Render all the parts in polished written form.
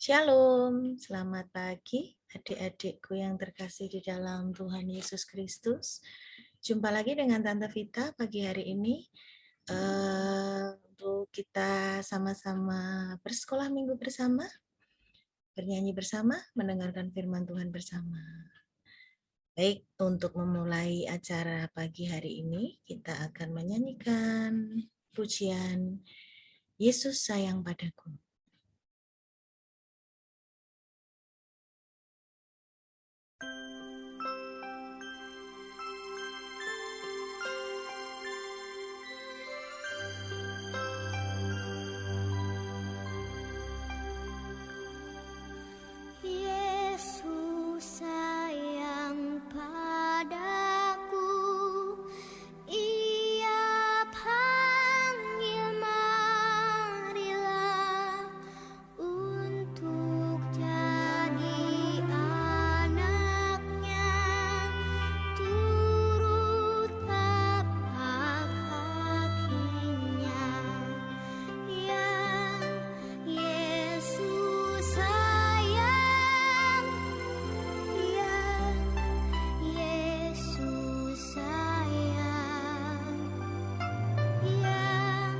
Shalom, selamat pagi adik-adikku yang terkasih di dalam Tuhan Yesus Kristus. Jumpa lagi dengan Tante Vita pagi hari ini untuk kita sama-sama bersekolah minggu bersama, bernyanyi bersama, mendengarkan firman Tuhan bersama. Baik, untuk memulai acara pagi hari ini, kita akan menyanyikan pujian Yesus sayang padaku. Yesus sayang padaku, Ia panggil marilah untuk jadi anaknya, turut tapak kakinya. Yang Yesus sayang, yang Yesus sayang, yang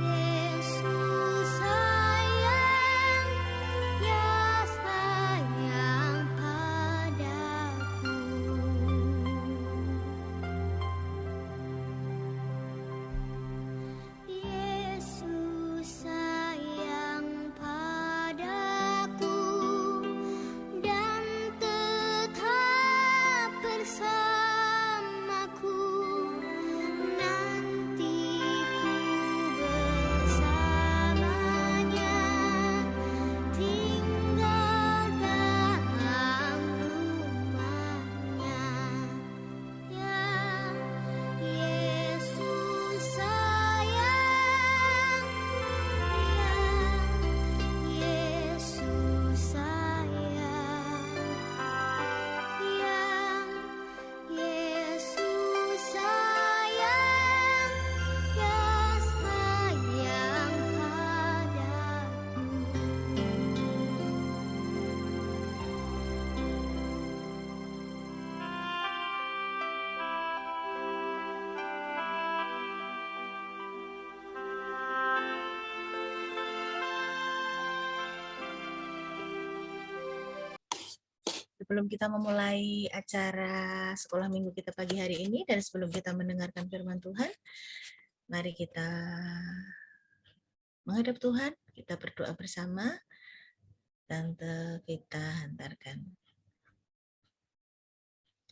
Yesus sayang, ya sayang padaku. Yesus sayang padaku dan tetap bersamaku, nanti ku bersamanya, tinggal dalam rumahnya. Yang Yesus sayang, yang Yesus sayang, yang Yesus sayang, ya sayang padaku. Sebelum kita memulai acara sekolah minggu kita pagi hari ini dan sebelum kita mendengarkan firman Tuhan, mari kita menghadap Tuhan, kita berdoa bersama. Tante kita hantarkan.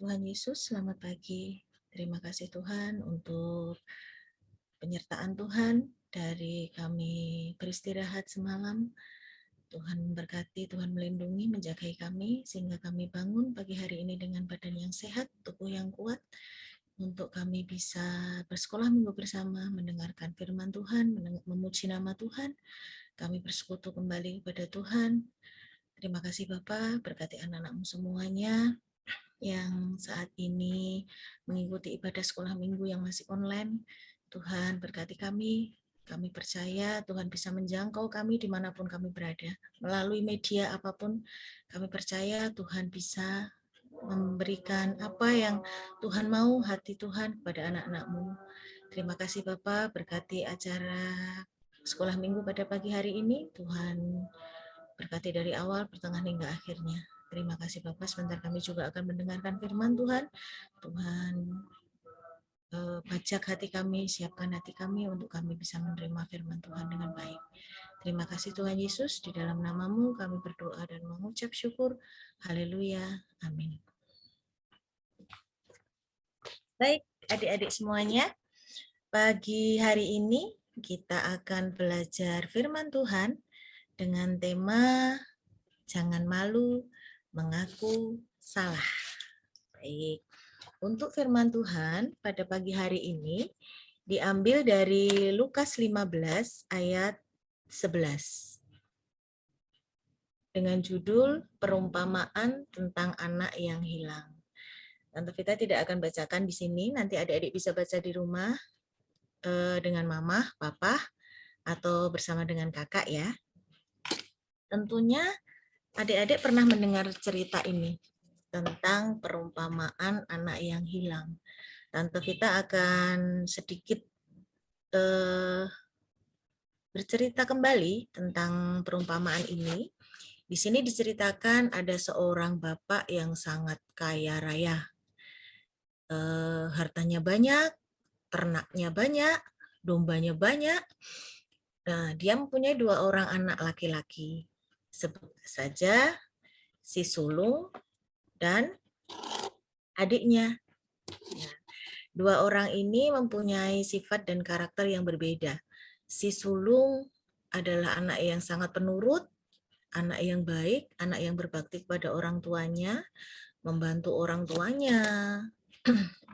Tuhan Yesus, selamat pagi. Terima kasih Tuhan untuk penyertaan Tuhan dari kami beristirahat semalam. Tuhan memberkati, Tuhan melindungi, menjagai kami, sehingga kami bangun pagi hari ini dengan badan yang sehat, tubuh yang kuat, untuk kami bisa bersekolah minggu bersama, mendengarkan firman Tuhan, memuji nama Tuhan. Kami bersekutu kembali kepada Tuhan. Terima kasih Bapak, berkati anak-anakmu semuanya yang saat ini mengikuti ibadah sekolah minggu yang masih online. Tuhan berkati kami. Kami percaya Tuhan bisa menjangkau kami dimanapun kami berada. Melalui media apapun, kami percaya Tuhan bisa memberikan apa yang Tuhan mau, hati Tuhan kepada anak-anak-Mu. Terima kasih Bapak, berkati acara sekolah minggu pada pagi hari ini. Tuhan berkati dari awal, pertengahan hingga akhirnya. Terima kasih Bapak, sebentar kami juga akan mendengarkan firman Tuhan. Tuhan bajak hati kami, siapkan hati kami untuk kami bisa menerima firman Tuhan dengan baik. Terima kasih Tuhan Yesus, di dalam nama-Mu kami berdoa dan mengucap syukur. Haleluya, amin. Baik, adik-adik semuanya, pagi hari ini kita akan belajar firman Tuhan dengan tema jangan malu mengaku salah. Baik, untuk firman Tuhan pada pagi hari ini diambil dari Lukas 15 ayat 11 dengan judul perumpamaan tentang anak yang hilang. Tante Vita tidak akan bacakan di sini, nanti adik-adik bisa baca di rumah dengan mama, papa, atau bersama dengan kakak ya. Tentunya adik-adik pernah mendengar cerita ini tentang perumpamaan anak yang hilang. Tante Vita akan sedikit bercerita kembali tentang perumpamaan ini. Di sini diceritakan ada seorang bapak yang sangat kaya raya. Hartanya banyak, ternaknya banyak, dombanya banyak. Nah, dia mempunyai 2 orang anak laki-laki. Sebut saja si sulung dan adiknya. Ya, 2 orang ini mempunyai sifat dan karakter yang berbeda. Si sulung adalah anak yang sangat penurut, anak yang baik, anak yang berbakti kepada orang tuanya, membantu orang tuanya,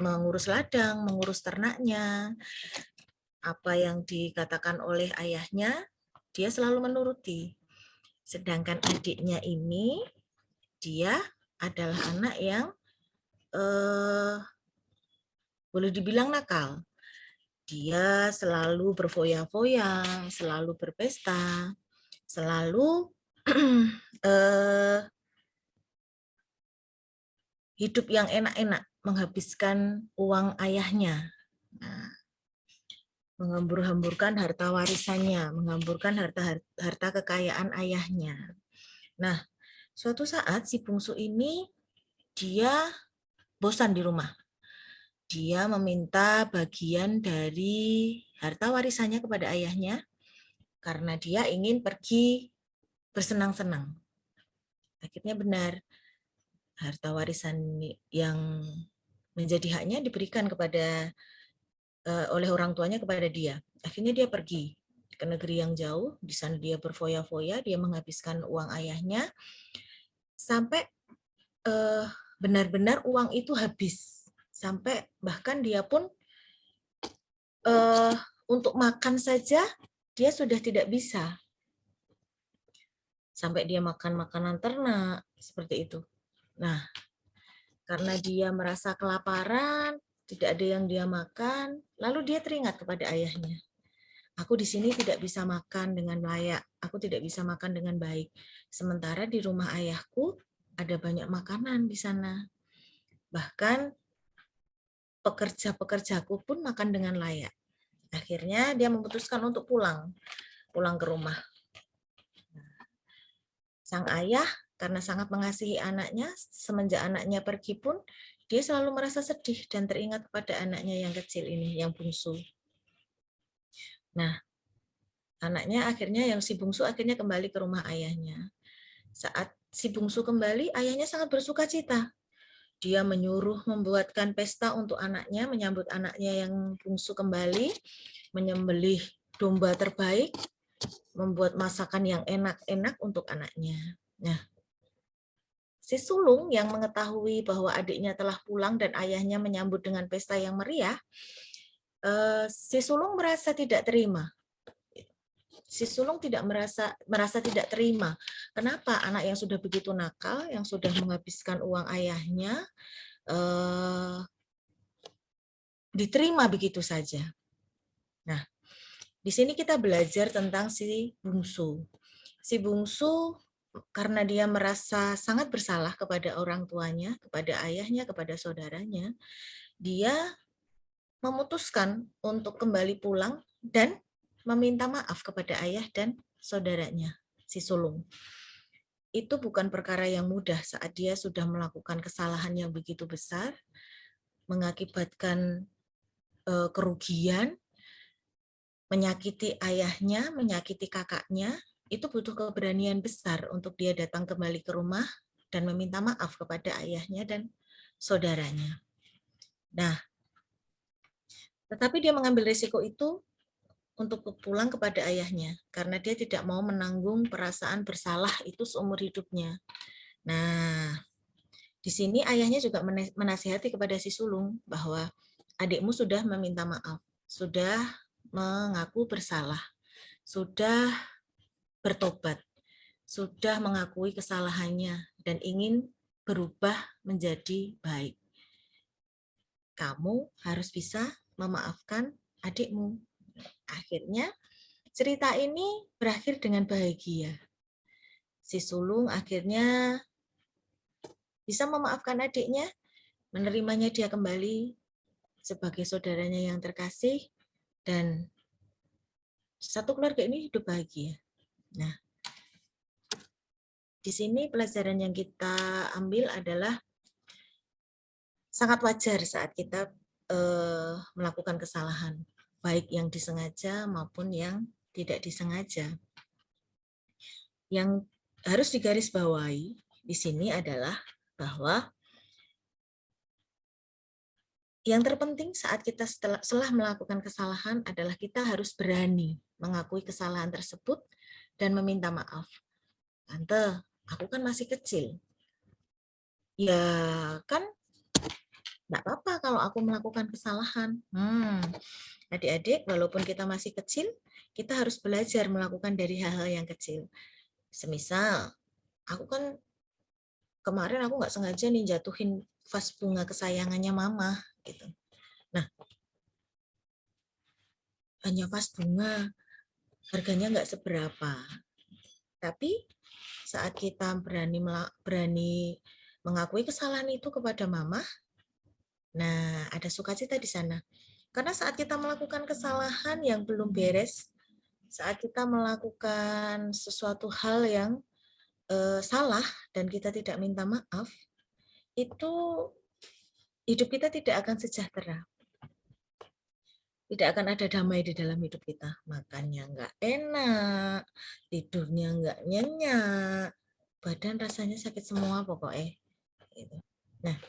mengurus ladang, mengurus ternaknya. Apa yang dikatakan oleh ayahnya, dia selalu menuruti. Sedangkan adiknya ini, dia adalah anak yang boleh dibilang nakal. Dia selalu berfoya-foya, selalu berpesta, selalu hidup yang enak-enak, menghabiskan uang ayahnya. Nah, menghambur-hamburkan harta warisannya, menghamburkan harta kekayaan ayahnya. Nah, suatu saat si bungsu ini dia bosan di rumah. Dia meminta bagian dari harta warisannya kepada ayahnya karena dia ingin pergi bersenang-senang. Akhirnya benar, harta warisan yang menjadi haknya diberikan kepada oleh orang tuanya kepada dia. Akhirnya dia pergi ke negeri yang jauh, di sana dia berfoya-foya, dia menghabiskan uang ayahnya sampai benar-benar uang itu habis. Sampai bahkan dia pun untuk makan saja dia sudah tidak bisa. Sampai dia makan makanan ternak, seperti itu. Nah, karena dia merasa kelaparan, tidak ada yang dia makan, lalu dia teringat kepada ayahnya. Aku di sini tidak bisa makan dengan layak, aku tidak bisa makan dengan baik. Sementara di rumah ayahku ada banyak makanan di sana. Bahkan pekerja-pekerjaku pun makan dengan layak. Akhirnya dia memutuskan untuk pulang ke rumah. Sang ayah karena sangat mengasihi anaknya, semenjak anaknya pergi pun dia selalu merasa sedih dan teringat kepada anaknya yang kecil ini, yang bungsu. Nah, anaknya akhirnya yang si bungsu akhirnya kembali ke rumah ayahnya. Saat si bungsu kembali, ayahnya sangat bersuka cita. Dia menyuruh membuatkan pesta untuk anaknya, menyambut anaknya yang bungsu kembali, menyembelih domba terbaik, membuat masakan yang enak-enak untuk anaknya. Nah, si sulung yang mengetahui bahwa adiknya telah pulang dan ayahnya menyambut dengan pesta yang meriah, si sulung merasa tidak terima. Si sulung tidak merasa tidak terima. Kenapa anak yang sudah begitu nakal, yang sudah menghabiskan uang ayahnya, diterima begitu saja. Nah, di sini kita belajar tentang si bungsu. Si bungsu karena dia merasa sangat bersalah kepada orang tuanya, kepada ayahnya, kepada saudaranya, dia memutuskan untuk kembali pulang dan meminta maaf kepada ayah dan saudaranya, si sulung. Itu bukan perkara yang mudah saat dia sudah melakukan kesalahan yang begitu besar, mengakibatkan kerugian, menyakiti ayahnya, menyakiti kakaknya, itu butuh keberanian besar untuk dia datang kembali ke rumah dan meminta maaf kepada ayahnya dan saudaranya. Nah, tetapi dia mengambil risiko itu untuk pulang kepada ayahnya, karena dia tidak mau menanggung perasaan bersalah itu seumur hidupnya. Nah, di sini ayahnya juga menasihati kepada si sulung bahwa adikmu sudah meminta maaf, sudah mengaku bersalah, sudah bertobat, sudah mengakui kesalahannya dan ingin berubah menjadi baik. Kamu harus bisa memaafkan adikmu. Akhirnya cerita ini berakhir dengan bahagia. si sulung akhirnya bisa memaafkan adiknya, menerimanya dia kembali sebagai saudaranya yang terkasih, dan satu keluarga ini hidup bahagia. Nah, di sini pelajaran yang kita ambil adalah sangat wajar saat kita melakukan kesalahan, baik yang disengaja maupun yang tidak disengaja. Yang harus digarisbawahi di sini adalah bahwa yang terpenting saat kita setelah melakukan kesalahan adalah kita harus berani mengakui kesalahan tersebut dan meminta maaf. Tante, aku kan masih kecil. Ya kan, nggak apa-apa kalau aku melakukan kesalahan. Adik-adik, walaupun kita masih kecil, kita harus belajar melakukan dari hal-hal yang kecil. Semisal, aku kan kemarin aku nggak sengaja nih jatuhin vas bunga kesayangannya mama gitu. Nah, hanya vas bunga, harganya nggak seberapa. Tapi saat kita berani mengakui kesalahan itu kepada mama, nah ada sukacita di sana. Karena saat kita melakukan kesalahan yang belum beres, saat kita melakukan sesuatu hal yang salah dan kita tidak minta maaf, itu hidup kita tidak akan sejahtera. Tidak akan ada damai di dalam hidup kita. Makannya nggak enak, tidurnya nggak nyenyak, badan rasanya sakit semua pokoknya. Gitu. Nah,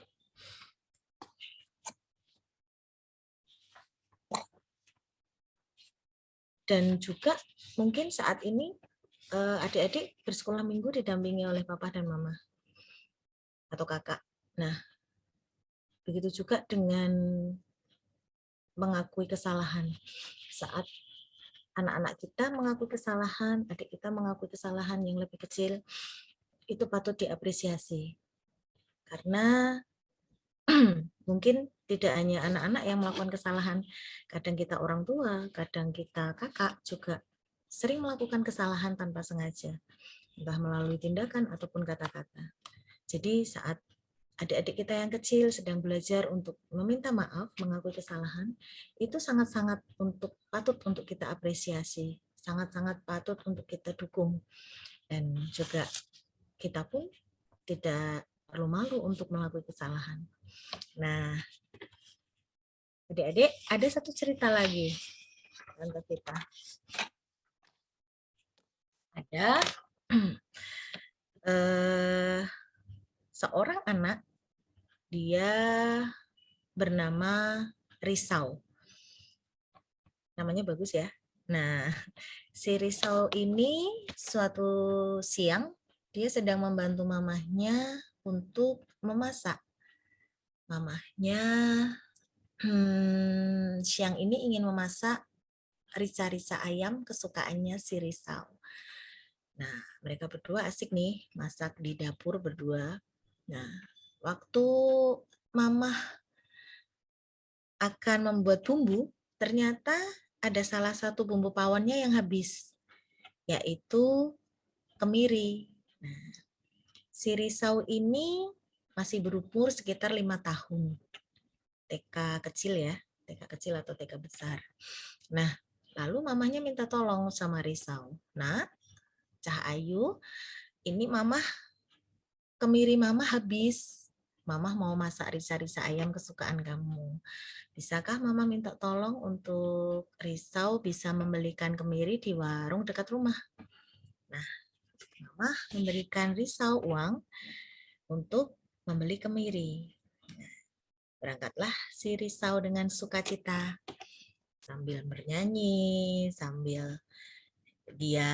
dan juga mungkin saat ini adik-adik bersekolah minggu didampingi oleh papa dan mama atau kakak. Nah, begitu juga dengan mengakui kesalahan. Saat anak-anak kita mengakui kesalahan, adik kita mengakui kesalahan yang lebih kecil, itu patut diapresiasi. Karena mungkin tidak hanya anak-anak yang melakukan kesalahan, kadang kita orang tua, kadang kita kakak juga sering melakukan kesalahan tanpa sengaja, entah melalui tindakan ataupun kata-kata. Jadi saat adik-adik kita yang kecil sedang belajar untuk meminta maaf, mengakui kesalahan, itu sangat-sangat patut untuk kita apresiasi, sangat-sangat patut untuk kita dukung. Dan juga kita pun tidak perlu malu untuk melakukan kesalahan. Nah, adik-adik, ada satu cerita lagi tentang kita. Ada seorang anak, dia bernama Risau. Namanya bagus ya. Nah, si Risau ini suatu siang dia sedang membantu mamahnya untuk memasak. Mamahnya siang ini ingin memasak rica-rica ayam kesukaannya si Risau. Nah, mereka berdua asik nih masak di dapur berdua. Nah, waktu mamah akan membuat bumbu, ternyata ada salah satu bumbu pawonnya yang habis, yaitu kemiri. Nah, si Risau ini masih berumur sekitar 5 tahun. TK kecil ya, TK kecil atau TK besar. Nah, lalu mamahnya minta tolong sama Risau. Nah, Cah Ayu, ini kemiri mama habis. Mama mau masak rica-rica ayam kesukaan kamu. Bisakah mama minta tolong untuk Risau bisa membelikan kemiri di warung dekat rumah? Nah, mama memberikan Risau uang untuk membeli kemiri. Nah, berangkatlah si Risau dengan sukacita sambil bernyanyi, sambil dia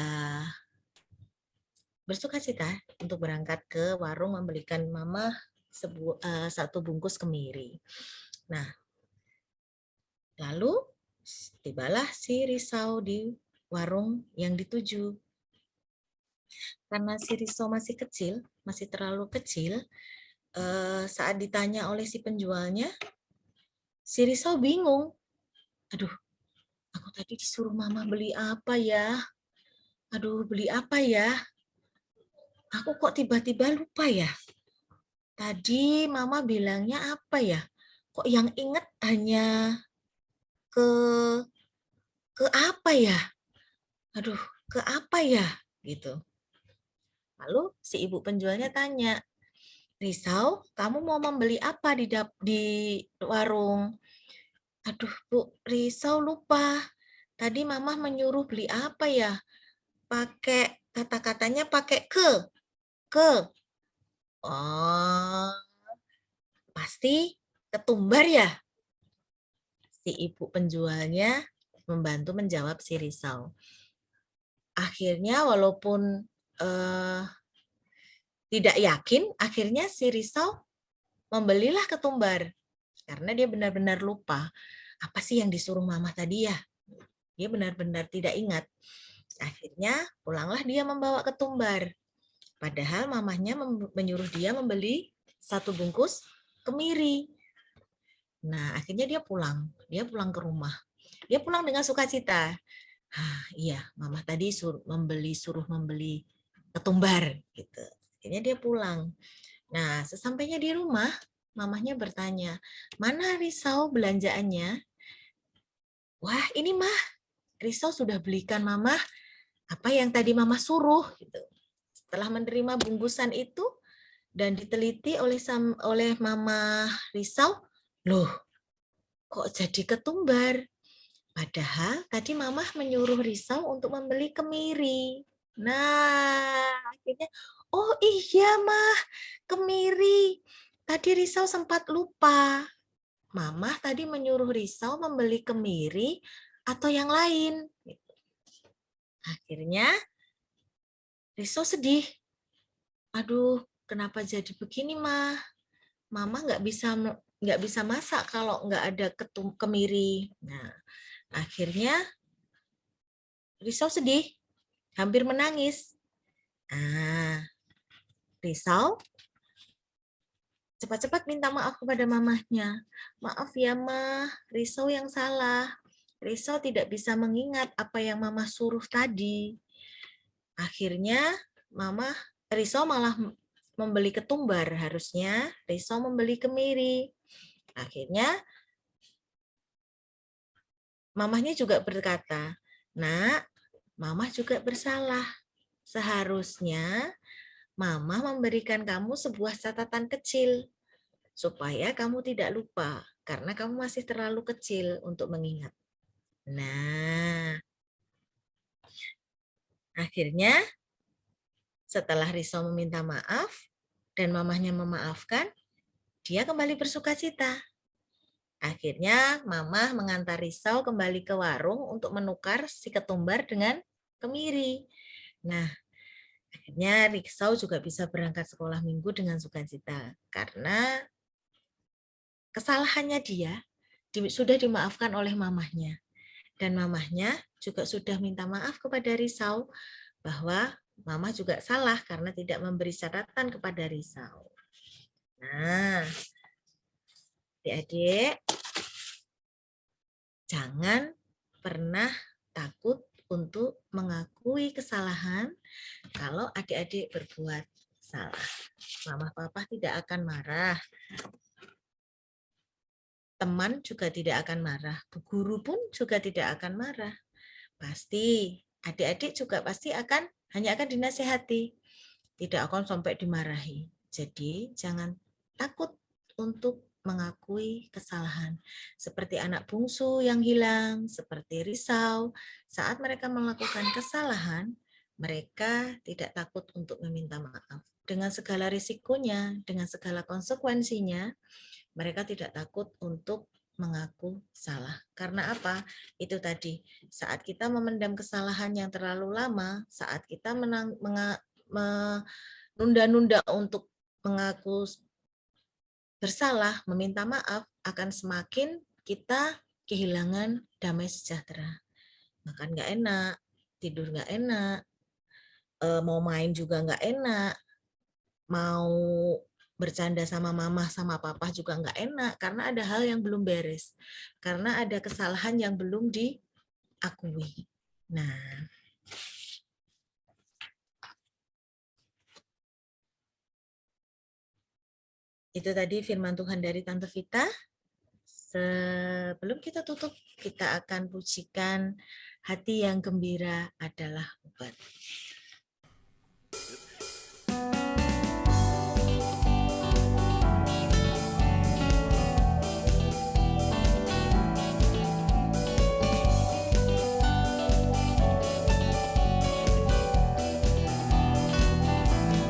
bersukacita untuk berangkat ke warung membelikan mama satu bungkus kemiri. Nah, lalu tibalah si Risau di warung yang dituju. Karena si Risau masih kecil, masih terlalu kecil, saat ditanya oleh si penjualnya, si Risau bingung. Aduh, aku tadi disuruh mama beli apa ya? Aduh, beli apa ya? aku kok tiba-tiba lupa ya. Tadi mama bilangnya apa ya? Kok yang inget hanya ke ke apa ya? Aduh, ke apa ya? Gitu. Lalu si ibu penjualnya tanya, Risau, kamu mau membeli apa di warung? Aduh, Bu, Risau lupa. Tadi mama menyuruh beli apa ya? Pakai kata-katanya pakai ke. Oh, pasti ketumbar ya? Si ibu penjualnya membantu menjawab si Risau. Akhirnya walaupun eh, tidak yakin, akhirnya si Risau membelilah ketumbar karena dia benar-benar lupa apa sih yang disuruh mama tadi ya. Dia benar-benar tidak ingat. Akhirnya pulanglah dia membawa ketumbar. Padahal mamahnya menyuruh dia membeli satu bungkus kemiri. Nah, akhirnya dia pulang. Dia pulang ke rumah. Dia pulang dengan sukacita. Iya, mama tadi suruh membeli ketumbar gitu. Akhirnya dia pulang. Nah, sesampainya di rumah, mamahnya bertanya, "Mana risau belanjaannya?" "Wah, ini mah, risau sudah belikan mama apa yang tadi mama suruh gitu." Setelah menerima bungkusan itu dan diteliti oleh mama Risau, "Loh, kok jadi ketumbar? Padahal tadi Mama menyuruh Risau untuk membeli kemiri." Nah, akhirnya, oh iya Mah, kemiri. Tadi Risau sempat lupa. Mama tadi menyuruh Risau membeli kemiri atau yang lain. Akhirnya Risau sedih. Aduh, kenapa jadi begini Mah? Mama nggak bisa masak kalau nggak ada kemiri. Nah, akhirnya Risau sedih, hampir menangis. Risau cepat-cepat minta maaf kepada mamahnya. Maaf ya mah, Risau yang salah. Risau tidak bisa mengingat apa yang mama suruh tadi. Akhirnya mama Risau malah membeli ketumbar, harusnya Risau membeli kemiri. Akhirnya mamahnya juga berkata, "Nak, mama juga bersalah. Seharusnya mama memberikan kamu sebuah catatan kecil supaya kamu tidak lupa karena kamu masih terlalu kecil untuk mengingat." Nah, akhirnya setelah Riso meminta maaf dan mamahnya memaafkan, dia kembali bersukacita. Akhirnya Mama mengantar Risau kembali ke warung untuk menukar si ketumbar dengan kemiri. Nah, akhirnya Risau juga bisa berangkat sekolah minggu dengan sukacita karena kesalahannya dia sudah dimaafkan oleh mamahnya. Dan mamahnya juga sudah minta maaf kepada Risau bahwa mama juga salah karena tidak memberi catatan kepada Risau. Nah, adik-adik, jangan pernah takut untuk mengakui kesalahan kalau adik-adik berbuat salah. Mama papa tidak akan marah. Teman juga tidak akan marah. Guru pun juga tidak akan marah. Pasti adik-adik juga pasti hanya akan dinasehati. Tidak akan sampai dimarahi. Jadi jangan takut untuk mengakui kesalahan. Seperti anak bungsu yang hilang, seperti Risau, saat mereka melakukan kesalahan, mereka tidak takut untuk meminta maaf. Dengan segala risikonya, dengan segala konsekuensinya, mereka tidak takut untuk mengaku salah. Karena apa? Itu tadi, saat kita memendam kesalahan yang terlalu lama, saat kita menunda-nunda untuk mengaku bersalah, meminta maaf, akan semakin kita kehilangan damai sejahtera. Makan nggak enak, tidur nggak enak, mau main juga nggak enak, mau bercanda sama mama sama papa juga nggak enak karena ada hal yang belum beres, karena ada kesalahan yang belum diakui. Nah, Itu tadi firman Tuhan dari Tante Vita. Sebelum kita tutup, kita akan pujikan Hati yang Gembira Adalah Obat.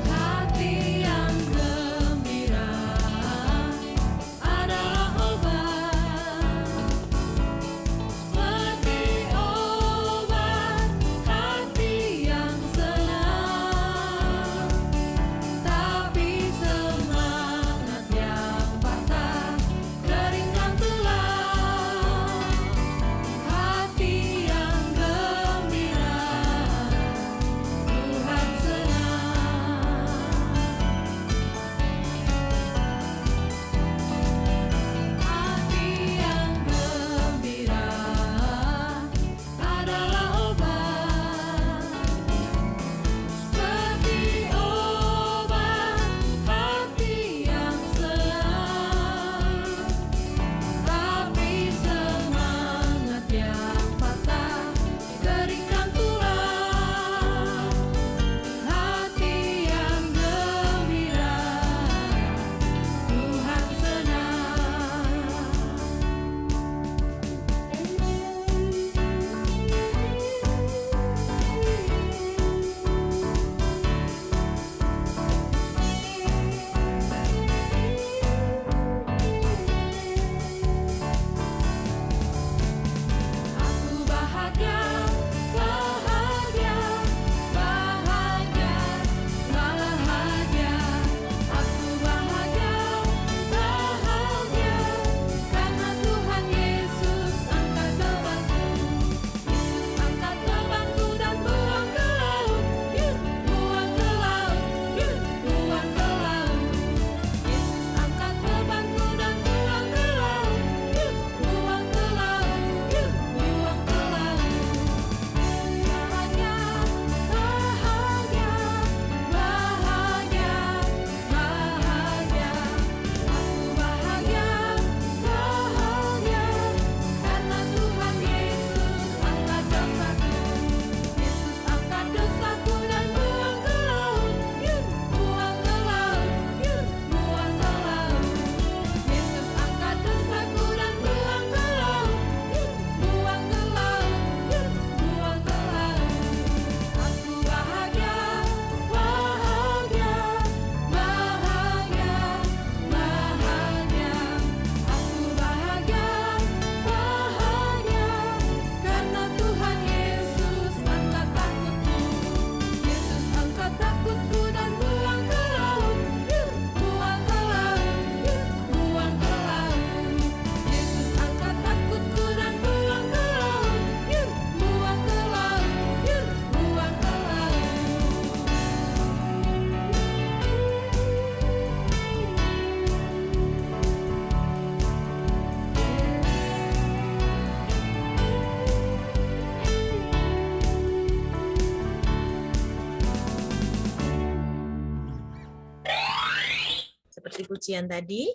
Hati yang gembira adalah obat, seperti obat hati yang senang. Tapi semangat yang patah keringkan telah. Hati yang gembira Tuhan senang. Hati yang gembira adalah obat, seperti obat hati yang senang. Tapi semangat yang patah keringkan tulang. Hati yang gembira Tuhan senang. Aku bahagia, bahagia, bahagia, bahagia. Aku bahagia, bahagia, karena Tuhan Yesus angkat temanku. Yesus angkat temanku dan buang ke laut, buang ke laut, buang ke laut. Yesus angkat temanku dan buang ke laut, buang ke laut, buang ke laut. Bahagia, bahagia, bahagia, bahagia. Aku bahagia, bahagia, karena Tuhan Yesus angkat dosaku. Yesus angkat dosaku dan buang ke laut, buang ke laut, buang ke laut. Yesus angkat dosaku dan buang ke laut, buang ke laut, buang ke laut. Aku bahagia, bahagia, bahagia, bahagia. Aku bahagia, bahagia, karena Tuhan Yesus angkat takutku. Yesus angkat takutku dan buang ke laut, buang ke laut, buang ke laut. Yesus angkat takutku dan buang ke laut, buang ke laut, buang ke Seperti pujian tadi,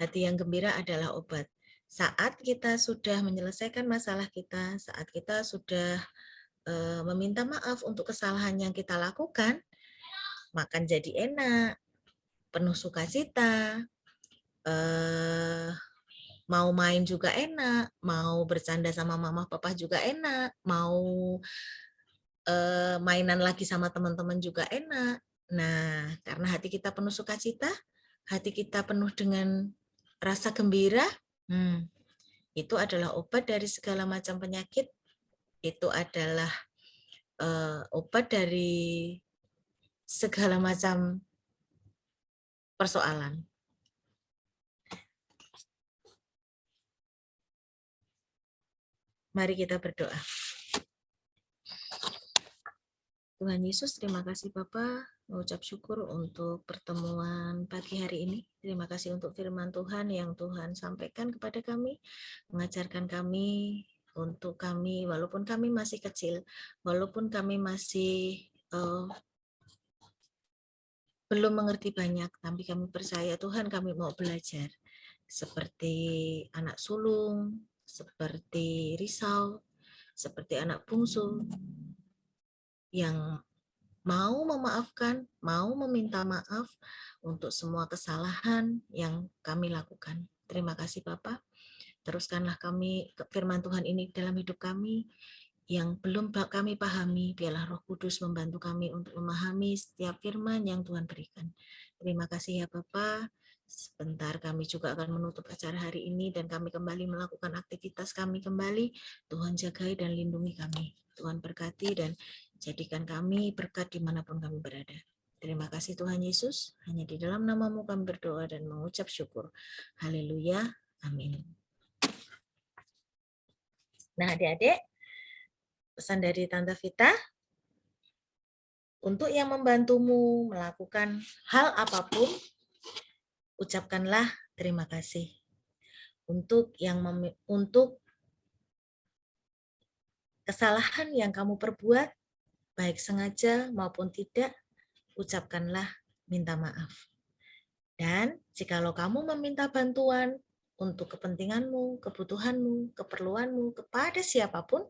hati yang gembira adalah obat. Saat kita sudah menyelesaikan masalah kita, saat kita sudah meminta maaf untuk kesalahan yang kita lakukan, makan jadi enak, penuh sukacita, mau main juga enak, mau bercanda sama mama papa juga enak, mau mainan lagi sama teman-teman juga enak. Nah, karena hati kita penuh sukacita, hati kita penuh dengan rasa gembira, itu adalah obat dari segala macam penyakit, itu adalah obat dari segala macam persoalan. Mari kita berdoa. Tuhan Yesus, terima kasih Bapa, mengucap syukur untuk pertemuan pagi hari ini. Terima kasih untuk firman Tuhan yang Tuhan sampaikan kepada kami, mengajarkan kami untuk kami, walaupun kami masih kecil, walaupun kami masih belum mengerti banyak, tapi kami percaya Tuhan kami mau belajar. Seperti anak sulung, seperti Risau, seperti anak bungsu yang mau memaafkan, mau meminta maaf untuk semua kesalahan yang kami lakukan. Terima kasih Bapak. Teruskanlah kami firman Tuhan ini dalam hidup kami. Yang belum kami pahami, biarlah Roh Kudus membantu kami untuk memahami setiap firman yang Tuhan berikan. Terima kasih ya Bapak. Sebentar kami juga akan menutup acara hari ini dan kami kembali melakukan aktivitas kami kembali. Tuhan jagai dan lindungi kami. Tuhan berkati dan jadikan kami berkat dimanapun kami berada. Terima kasih Tuhan Yesus. Hanya di dalam namamu kami berdoa dan mengucap syukur. Haleluya. Amin. Nah adik-adik, pesan dari Tante Vita, untuk yang membantumu melakukan hal apapun, ucapkanlah terima kasih. Untuk kesalahan yang kamu perbuat, baik sengaja maupun tidak, ucapkanlah minta maaf. Dan jikalau kamu meminta bantuan untuk kepentinganmu, kebutuhanmu, keperluanmu kepada siapapun,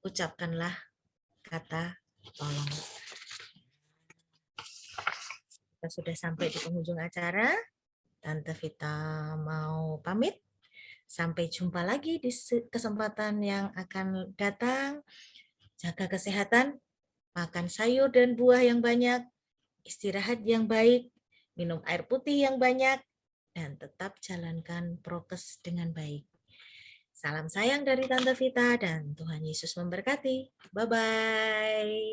ucapkanlah kata tolong. Kita sudah sampai di penghujung acara. Tante Vita mau pamit. Sampai jumpa lagi di kesempatan yang akan datang. Jaga kesehatan, makan sayur dan buah yang banyak, istirahat yang baik, minum air putih yang banyak, dan tetap jalankan prokes dengan baik. Salam sayang dari Tante Vita dan Tuhan Yesus memberkati. Bye-bye.